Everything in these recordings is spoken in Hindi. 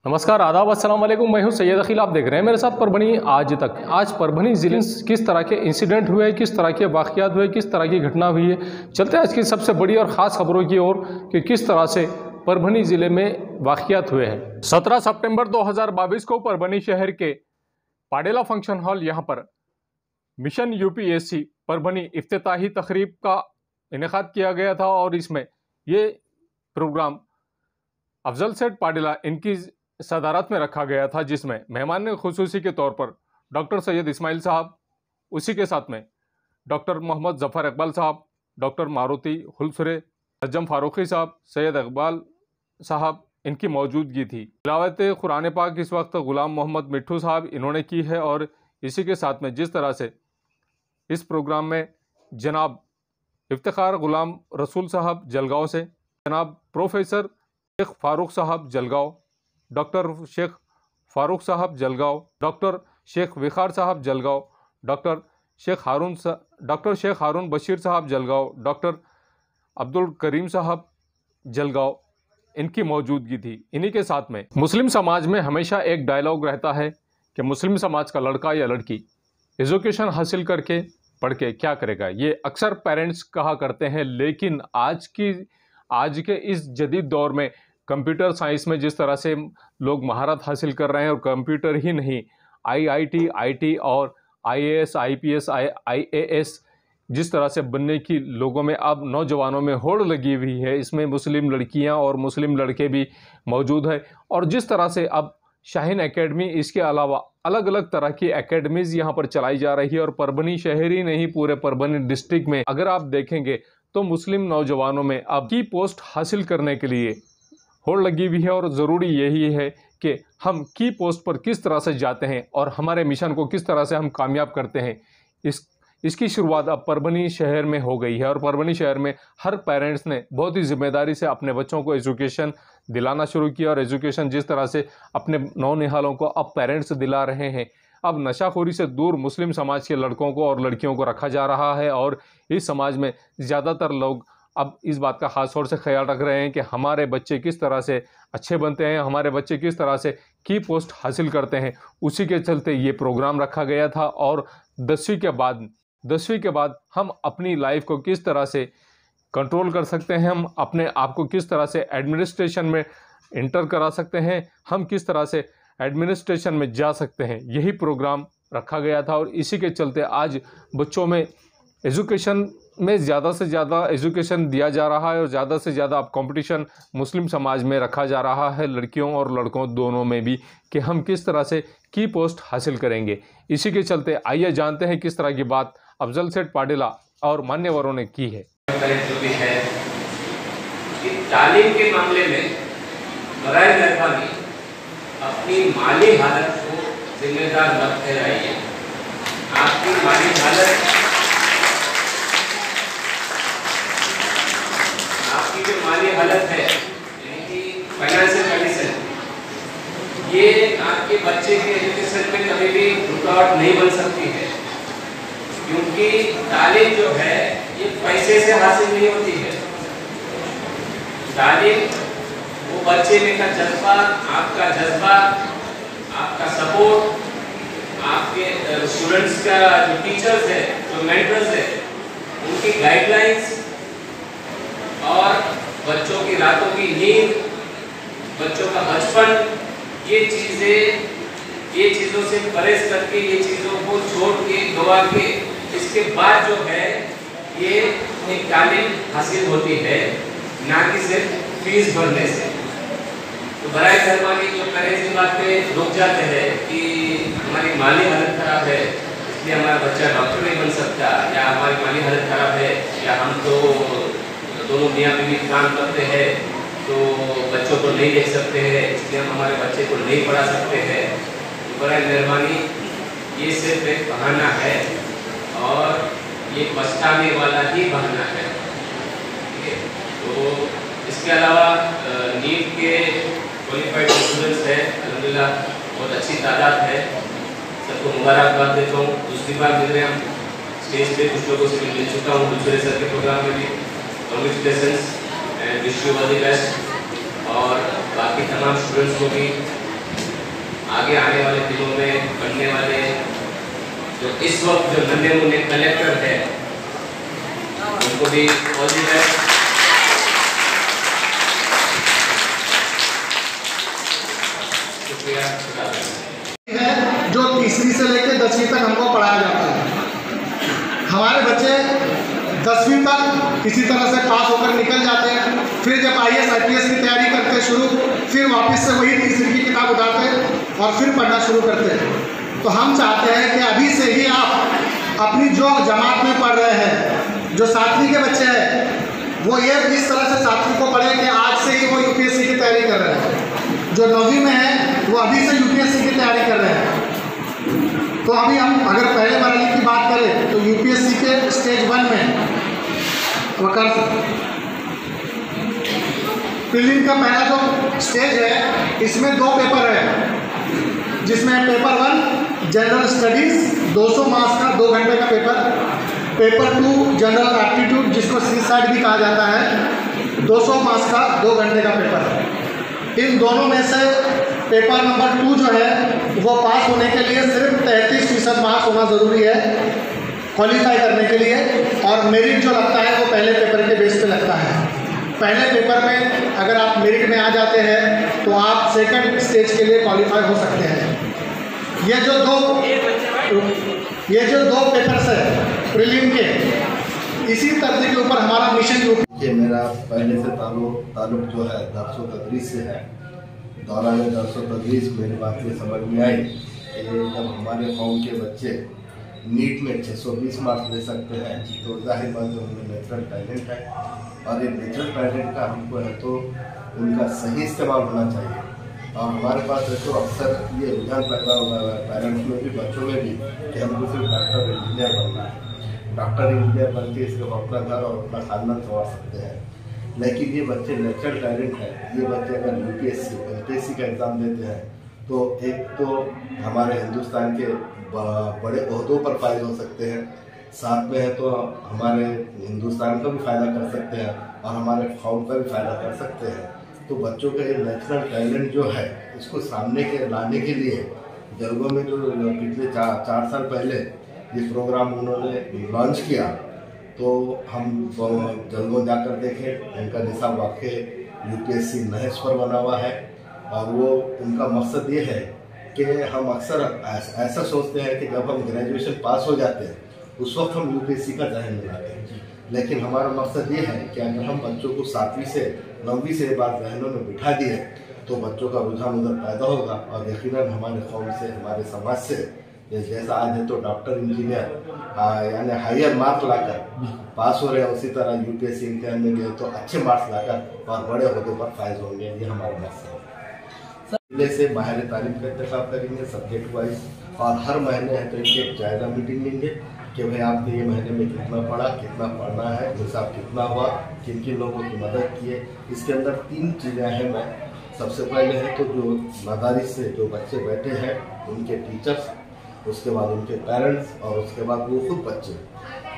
नमस्कार, आदाब, अस्सलाम वालेकुम। मैं हूं सैयद अखिल। आप देख रहे हैं मेरे साथ परभनी आज तक। आज परभनी ज़िले में किस तरह के इंसिडेंट हुए, किस तरह के वाक़यात हुए, किस तरह की घटना हुई है, चलते हैं आज की सबसे बड़ी और ख़ास खबरों की ओर कि किस तरह से परभनी ज़िले में वाक़यात हुए हैं। 17 सितंबर 2022 को परभनी शहर के पाडेला फंक्शन हॉल यहाँ पर मिशन यूपीएससी परभनी इफ्तिताही तकरीब का इनेकाद किया गया था और इसमें ये प्रोग्राम अफजल सेठ पाडेला इनकी सदारत में रखा गया था, जिसमें मेहमान खुसूसी के तौर पर डॉक्टर सैयद इस्माइल साहब, उसी के साथ में डॉक्टर मोहम्मद जफ़र इकबाल साहब, डॉक्टर मारुति हुल्सरे, नजम फारूकी साहब, सैयद इकबाल साहब, इनकी मौजूदगी थी। तिलावत कुरान पाक इस वक्त गुलाम मोहम्मद मिट्ठू साहब इन्होंने की है और इसी के साथ में जिस तरह से इस प्रोग्राम में जनाब इफ्तिखार गुलाम रसूल साहब जलगांव से, जनाब प्रोफेसर शेख फारूक साहब जलगांव, डॉक्टर शेख फारूक साहब जलगांव, डॉक्टर शेख विखार साहब जलगांव, डॉक्टर शेख हारून बशीर साहब जलगांव, डॉक्टर अब्दुल करीम साहब जलगांव, इनकी मौजूदगी थी। इन्हीं के साथ में मुस्लिम समाज में हमेशा एक डायलॉग रहता है कि मुस्लिम समाज का लड़का या लड़की एजुकेशन हासिल करके पढ़ के क्या करेगा, ये अक्सर पेरेंट्स कहा करते हैं। लेकिन आज के इस जदीद दौर में कंप्यूटर साइंस में जिस तरह से लोग महारत हासिल कर रहे हैं, और कंप्यूटर ही नहीं, आईआईटी, आईटी और आईएएस, आईपीएस, आईएएस जिस तरह से बनने की लोगों में अब नौजवानों में होड़ लगी हुई है, इसमें मुस्लिम लड़कियां और मुस्लिम लड़के भी मौजूद हैं। और जिस तरह से अब शाहीन एकेडमी, इसके अलावा अलग अलग तरह की एकेडमीज़ यहाँ पर चलाई जा रही है और परभनी शहर ही नहीं, पूरे परभनी डिस्ट्रिक्ट में अगर आप देखेंगे तो मुस्लिम नौजवानों में अब की पोस्ट हासिल करने के लिए होड़ लगी हुई है। और ज़रूरी यही है कि हम की पोस्ट पर किस तरह से जाते हैं और हमारे मिशन को किस तरह से हम कामयाब करते हैं। इसकी शुरुआत अब परभनी शहर में हो गई है और परभनी शहर में हर पेरेंट्स ने बहुत ही जिम्मेदारी से अपने बच्चों को एजुकेशन दिलाना शुरू किया। और एजुकेशन जिस तरह से अपने नौनिहालों को अब पेरेंट्स दिला रहे हैं, अब नशाखोरी से दूर मुस्लिम समाज के लड़कों को और लड़कियों को रखा जा रहा है। और इस समाज में ज़्यादातर लोग अब इस बात का खास तौर से ख्याल रख रहे हैं कि हमारे बच्चे किस तरह से अच्छे बनते हैं, हमारे बच्चे किस तरह से की पोस्ट हासिल करते हैं। उसी के चलते ये प्रोग्राम रखा गया था। और 10वीं के बाद हम अपनी लाइफ को किस तरह से कंट्रोल कर सकते हैं, हम अपने आप को किस तरह से एडमिनिस्ट्रेशन में इंटर करा सकते हैं, हम किस तरह से एडमिनिस्ट्रेशन में जा सकते हैं, यही प्रोग्राम रखा गया था। और इसी के चलते आज बच्चों में एजुकेशन में ज़्यादा से ज़्यादा एजुकेशन दिया जा रहा है और ज़्यादा से ज़्यादा अब कंपटीशन मुस्लिम समाज में रखा जा रहा है, लड़कियों और लड़कों दोनों में भी, कि हम किस तरह से की पोस्ट हासिल करेंगे। इसी के चलते आइए जानते हैं किस तरह की बात अफजल सेठ पाडेला और मान्यवरों ने की है। जो भी है कि तालीम के मामले में बराए मेहरबानी अपनी माली हालत को जिम्मेदार मत ठहराइए। आपकी माली हालत, आपकी जो माली हालत है यानी कि फाइनेंशियल कंडीशन, ये आपके बच्चे के एजुकेशन में कभी भी रुकावट नहीं बन सकती है। क्योंकि तालीम जो है ये पैसे से हासिल नहीं होती है। तालीम वो बच्चे में का जज्बा, आपका जज्बा, आपका सपोर्ट, आपके स्टूडेंट्स का जो टीचर्स है, जो मेंटर्स है, उनकी गाइडलाइंस और बच्चों की रातों की नींद, बच्चों का बचपन, ये चीज़ों से परहेज करके, ये चीज़ों को छोड़ के, गवा के, इसके बाद जो है ये एक तालीम हासिल होती है, ना कि सिर्फ फीस भरने से। तो बराए मेहरबानी जो पहले इस बात पे रुक जाते हैं कि हमारी माली हालत खराब है इसलिए हमारा बच्चा डॉक्टर नहीं बन सकता, या हमारी माली हालत खराब है, या हम तो दोनों मियाँ बीवी काम करते हैं तो बच्चों को नहीं देख सकते हैं इसलिए हम हमारे बच्चे को नहीं पढ़ा सकते हैं। तो बराए मेहरबानी ये सिर्फ एक बहाना है और ये पछताने वाला ही बहाना है। तो इसके अलावा नीट के क्वालिफाइड स्टूडेंट्स हैं, अल्हम्दुलिल्लाह बहुत अच्छी तादाद है, सबको मुबारकबाद देता हूँ। दूसरी बार मिल रहे हम स्टेज पे, कुछ लोगों से मिल चुका हूँ दूसरे सर के प्रोग्राम में भी। Congratulations and wish you all the best. और बाकी तमाम स्टूडेंट्स को भी आगे आने वाले दिनों में बनने वाले जो इस वक्त जो नन्हे मुन्ने कलेक्टर है उनको भी ऑल द बेस्ट। शुक्रिया। जो तीसरी से लेकर 10वीं तक हमको पढ़ाया जाता है। हमारे बच्चे 10वीं तक किसी तरह से पास होकर निकल जाते हैं, फिर जब IAS IPS की तैयारी करते शुरू, फिर वापस से वही तीसरी की किताब उठाते और फिर पढ़ना शुरू करते हैं। तो हम चाहते हैं कि अभी से ही आप अपनी जो जमात में पढ़ रहे हैं, जो 7वीं के बच्चे हैं, वो ये इस तरह से 7वीं को पढ़ें कि आज से ही वो UPSC की तैयारी कर रहे हैं। जो 9वीं में है वो अभी से UPSC की तैयारी कर रहे हैं। तो अभी हम अगर पहले मरहले की बात करें तो UPSC के स्टेज 1 में प्रीलिम का पहला जो स्टेज है इसमें 2 पेपर है, जिसमें पेपर 1 जनरल स्टडीज़ 200 मार्क्स का 2 घंटे का पेपर, पेपर 2 जनरल एप्टीट्यूड जिसको CSAT भी कहा जाता है 200 मार्क्स का 2 घंटे का पेपर। इन दोनों में से पेपर नंबर 2 जो है वो पास होने के लिए सिर्फ 33% मार्क्स होना ज़रूरी है क्वालिफाई करने के लिए, और मेरिट जो लगता है वो पहले पेपर के बेस पे लगता है। पहले पेपर में अगर आप मेरिट में आ जाते हैं तो आप सेकंड स्टेज के लिए क्वालिफाई हो सकते हैं। ये जो दो पेपर्स है प्रीलिम के, इसी तर्ज के ऊपर हमारा मिशन कि मेरा पहले से ताल्लुक जो है दर्स व तदरीस से है। दौरान दर्स व तदरीस मेरी बात ये समझ में आई कि जब हमारे कौम के बच्चे नीट में 620 मार्क्स ले सकते हैं तो जाहिर बात है उनमें नेचुरल टैलेंट है, और ये नेचुरल टैलेंट का हमको है तो उनका सही इस्तेमाल होना चाहिए। और हमारे पास है तो अक्सर ये रुझान पैदा हुआ है पेरेंट्स में भी, बच्चों में भी, कि हमको सिर्फ डॉक्टर इंजीनियर बनना है। डॉक्टर इंजीनियर बन के सिर्फ अपना घर और अपना खानदान संवार सकते हैं, लेकिन ये बच्चे नेचुरल टैलेंट है। ये बच्चे अगर UPSC LPSC का एग्ज़ाम देते हैं तो एक तो हमारे हिंदुस्तान के बड़े ओहदों पर फायदे हो सकते हैं, साथ में है तो हमारे हिंदुस्तान का भी फ़ायदा कर सकते हैं और हमारे कौम का भी फ़ायदा कर सकते हैं। तो बच्चों का ये नेचुरल टैलेंट जो है इसको सामने के लाने के लिए जलगों में जो पिछले 4 साल पहले ये प्रोग्राम उन्होंने लॉन्च किया, तो हम जलगों जाकर देखें उनका निसाब वाकई UPSC नहज पर बना हुआ है। और वो उनका मकसद ये है कि हम अक्सर ऐसा सोचते हैं कि जब हम ग्रेजुएशन पास हो जाते हैं उस वक्त हम UPSC का जहन मिलाते हैं, लेकिन हमारा मकसद ये है कि अगर हम बच्चों को 7वीं से 9वीं से बात जहनों में बिठा दिए तो बच्चों का रुझान उधर पैदा होगा, और यकीनन हमारे कौम से, हमारे समाज से, जैसा आज है तो डॉक्टर इंजीनियर यानी हायर मार्क लाकर पास हो रहे हैं, उसी तरह UPSC इम्तिहान में गए तो अच्छे मार्क्स लाकर और बड़े ओहदों पर फायज होंगे। ये हमारा मकसद है। पहले से माहिर तालीम का इंतखाब करेंगे सब्जेक्ट वाइज, और हर महीने है तो एक जायज़ा मीटिंग लेंगे कि भाई आपने ये महीने में कितना पढ़ा, कितना पढ़ना है, हिसाब कितना हुआ, किन किन लोगों की मदद किए। इसके अंदर 3 चीज़ें हैं। मैं सबसे पहले है तो जो मदारिस से जो बच्चे बैठे हैं उनके टीचर्स, उसके बाद उनके पेरेंट्स, और उसके बाद वो खुद बच्चे,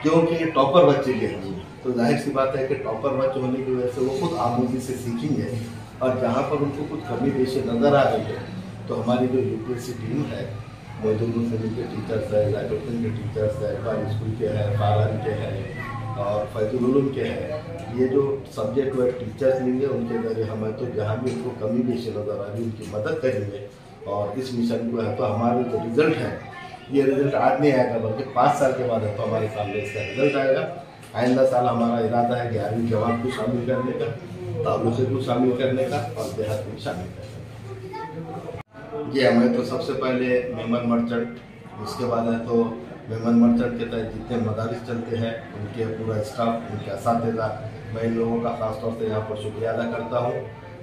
क्योंकि ये टॉपर बच्चे के हैं तो जाहिर सी बात है कि टॉपर बच्चे होने की वजह से वो खुद आमूजी से सीखेंगे, और जहाँ पर उनको कुछ कमी पेशी नज़र आ रही है तो हमारी जो UPSC टीम है, मोहम्मद सलीम के टीचर्स है, जाकिर के टीचर्स है, इकबाल स्कूल के हैं, फारान के हैं और फैजुल उलूम के हैं, ये जो सब्जेक्ट वाइज टीचर्स लेंगे उनके जरिए हमें तो जहाँ भी उनको कमी पेशी नज़र आ रही है उनकी मदद करेंगे। और इस मिशन को है तो हमारे जो रिज़ल्ट है ये रिज़ल्ट आज नहीं आएगा बल्कि 5 साल के बाद है तो हमारे सामने इसका रिज़ल्ट आएगा। आइंदा साल हमारा इरादा है 11वीं जमात को शामिल करने का, ताल्लुक़े को शामिल करने का और देहात को शामिल करने का। ये हमें तो सबसे पहले मेमन मर्चेंट, उसके बाद है तो मेमन मर्चेंट के तहत जितने मदारिस चलते हैं उनके पूरा स्टाफ, उनके असातिज़ा, मैं इन लोगों का ख़ास तौर से यहाँ पर शुक्रिया अदा करता हूँ।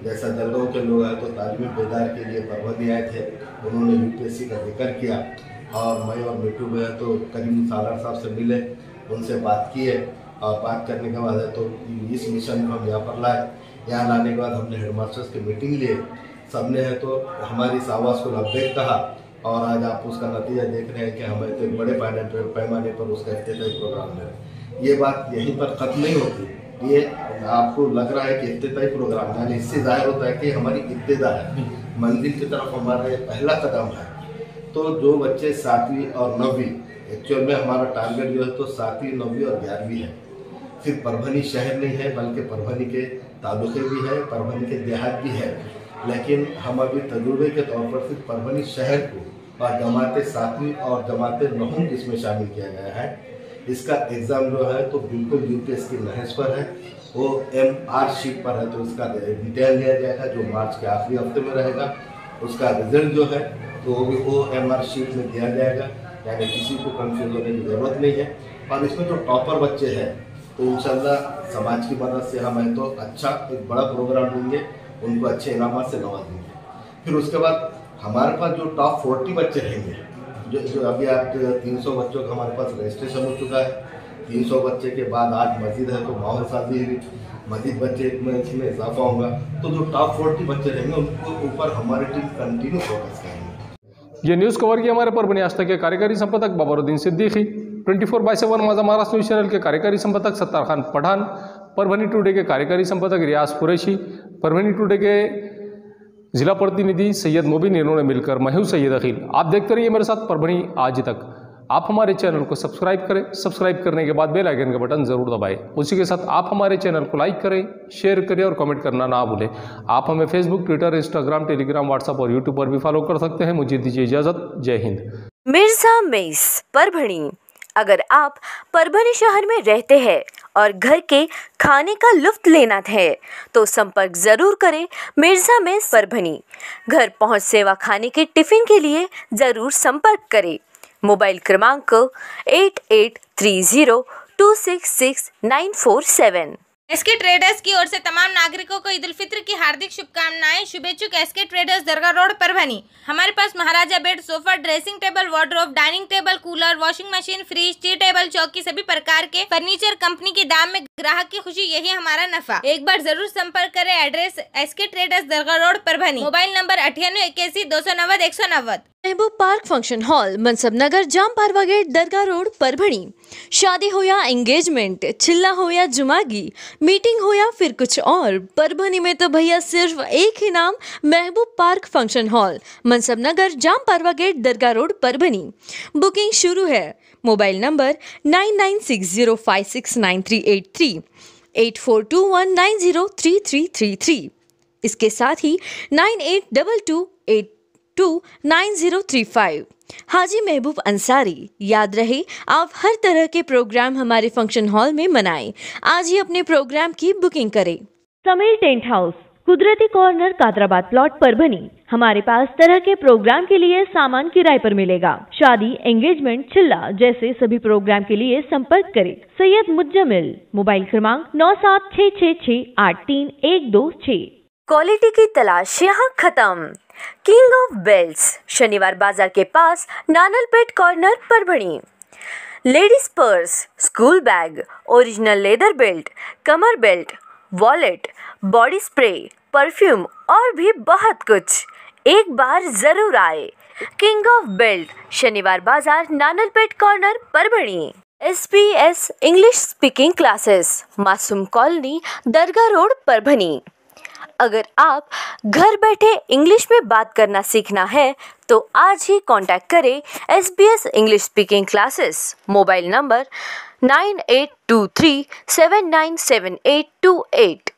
जैसा जलगांव के लोग हैं तो तालीमी बेदार के लिए परवदी आए थे, उन्होंने UPSC का जिक्र किया, और मैं और मिट्टू में तो करीम सालार साहब से मिले, उनसे बात किए, और बात करने के बाद है तो इस मिशन को हम यहाँ पर लाए। यहाँ लाने के बाद हमने हेडमास्टर्स की मीटिंग लिए, सबने है तो हमारी इस आवाज़ को लब्बैक कहा, और आज आप उसका नतीजा देख रहे हैं कि हमें तो बड़े पैमाने पर उसका इफ्तिताही प्रोग्राम है। ये बात यहीं पर ख़त्म नहीं होती, ये आपको लग रहा है कि इफ्तिताही प्रोग्राम, यानी इससे जाहिर होता है कि हमारी इब्तिदा है। मंजिल की तरफ हमारा पहला कदम है। तो जो बच्चे 7वीं और 9वीं, एक्चुअल में हमारा टारगेट जो है तो 7वीं, 9वीं और 11वीं है। सिर्फ परभनी शहर नहीं है बल्कि परभनी के तालुके भी है, परभनी के देहात भी है। लेकिन हम अभी तजुर्बे के तौर पर सिर्फ परभनी शहर को और जमात 7वीं और जमात 9वीं इसमें शामिल किया गया है। इसका एग्ज़ाम जो है तो बिल्कुल यूपीएस की नहज पर है, वो MR शीट पर है। तो इसका डिटेल दिया जाएगा जो मार्च के आखिरी हफ्ते में रहेगा। उसका रिजल्ट जो है तो वो MR शीट में दिया जाएगा, यानी किसी को कंफ्यूज होने की ज़रूरत नहीं है। और इसमें जो टॉपर बच्चे हैं तो इंशाल्लाह समाज की मदद से हम तो अच्छा एक बड़ा प्रोग्राम देंगे, उनको अच्छे इनामात से नवाजेंगे। फिर उसके बाद हमारे पास जो टॉप 40 बच्चे रहेंगे, जो अभी आप 300 बच्चों का हमारे पास रजिस्ट्रेशन हो चुका है। 300 बच्चे के बाद आज मस्जिद है तो माहौल साजी हुई, मस्जिद बच्चे में इसमें इजाफा होगा। तो जो टॉप 40 बच्चे रहेंगे उनको ऊपर हमारी टीम कंटिन्यू फोकस करेंगे। ये न्यूज़ कवर किया हमारे परभनी आज तक के कार्यकारी संपादक बाबरुद्दीन सिद्दीकी, 24/7 माझा महाराष्ट्र न्यूज़ चैनल के कार्यकारी संपादक सत्तार खान पठान, परभनी टुडे के कार्यकारी संपादक रियाज कुरैशी, परभनी टुडे के जिला प्रतिनिधि सैयद मुबीन, इन्होंने मिलकर मैं हूं सैयद अखिल। आप देखते रहिए मेरे साथ परभनी आज तक। आप हमारे चैनल को सब्सक्राइब करें, सब्सक्राइब करने के बाद बेल आइकन का बटन जरूर दबाएं। उसी के साथ आप हमारे चैनल को लाइक करें, शेयर करें और कमेंट करना ना भूलें। आप हमें Facebook, Twitter, Instagram, Telegram, WhatsApp और यूट्यूब पर भी फॉलो कर सकते हैं। मुझे दीजिए इजाजत। जय हिंद। मिर्जा मेस परभणी। अगर आप परभनी शहर में रहते हैं और घर के खाने का लुत्फ लेना है तो संपर्क जरूर करें मिर्जा मेस परभणी। घर पहुंच सेवा खाने के टिफिन के लिए जरूर संपर्क करें। मोबाइल क्रमांक 8830266947। एसके ट्रेडर्स की ओर से तमाम नागरिकों को ईद उल फित्र की हार्दिक शुभकामनाएं। शुभेच्छुक SK traders Dargah road Parbhani. हमारे पास Maharaja bed, sofa, dressing table, wardrobe, dining table, cooler, washing machine, fridge, tea table, चौकी सभी प्रकार के फर्नीचर कंपनी के दाम में ग्राहक की खुशी, यही हमारा नफा। एक बार जरूर संपर्क करें। Address SK traders Dargah road Parbhani. Mobile number 9881 290 190। Mehboob park function hall, Mansab Nagar, Jam Parwa gate, Dargah road Parbhani. शादी हो या एंगेजमेंट, चिल्ला हो या जुमागी, मीटिंग हो या फिर कुछ और, परभनी में तो भैया सिर्फ एक ही नाम, महबूब park function hall, Mansab Nagar, Jam Parwa gate, Dargah road Parbhani. Booking शुरू है। Mobile number 9960569383, 8421903333। इसके साथ ही 9822829035। हाजी महबूब अंसारी। याद रहे, आप हर तरह के प्रोग्राम हमारे फंक्शन हॉल में मनाएं। आज ही अपने प्रोग्राम की बुकिंग करें। समीर टेंट हाउस, कुदरती कॉर्नर, कादराबाद प्लॉट परभनी। हमारे पास तरह के प्रोग्राम के लिए सामान किराए पर मिलेगा। शादी, एंगेजमेंट, चिल्ला जैसे सभी प्रोग्राम के लिए संपर्क करें सैयद मुज्जमिल। मोबाइल क्रमांक 9766683126। क्वालिटी की तलाश यहाँ खत्म। King of belts, Shanivar Bazaar के पास, Nanalpet corner Parbhani. Ladies purse, school bag, original leather belt, कमर belt, wallet, body spray, perfume और भी बहुत कुछ। एक बार जरूर आए। King of belt, Shanivar Bazaar, Nanalpet corner Parbhani. SBS English speaking classes, Masoom colony, Dargah road Parbhani. अगर आप घर बैठे इंग्लिश में बात करना सीखना है तो आज ही कांटेक्ट करें SBS English speaking classes. Mobile number 9823797828।